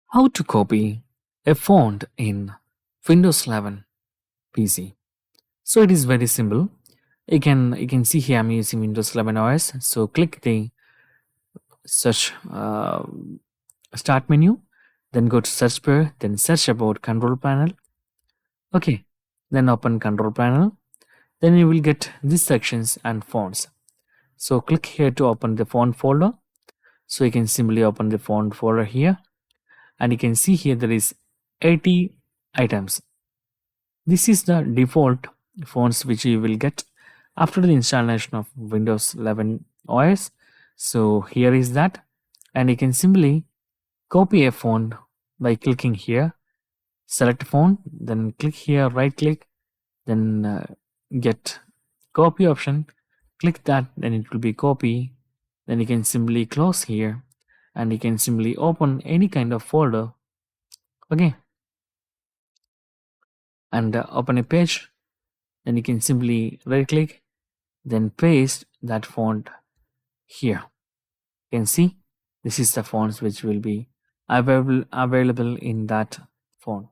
How to copy a font in Windows 11 PC. So it is very simple. You can see here I'm using Windows 11 OS. So click the search start menu, then go to search bar, then search about control panel. Okay, then open control panel. Then you will get these sections and fonts. So click here to open the font folder. So you can simply open the font folder here, and you can see here there is 80 items. This is the default fonts which you will get after the installation of Windows 11 OS. So here is that, and you can simply copy a font by clicking here, select font, then click here, right click, then get copy option, click that, then it will be copy. Then you can simply close here, and you can simply open any kind of folder. Okay, and open a page. Then you can simply right click, then paste that font here. You can see this is the fonts which will be available in that font.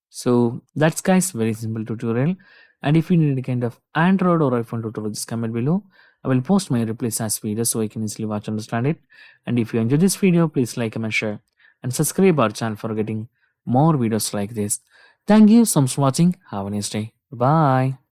So that's guys, very simple tutorial. And if you need any kind of Android or iPhone tutorial, just comment below. I will post my replies as video so you can easily watch and understand it. And if you enjoyed this video, please like, comment, share, and subscribe our channel for getting more videos like this. Thank you so much for watching. Have a nice day. Bye.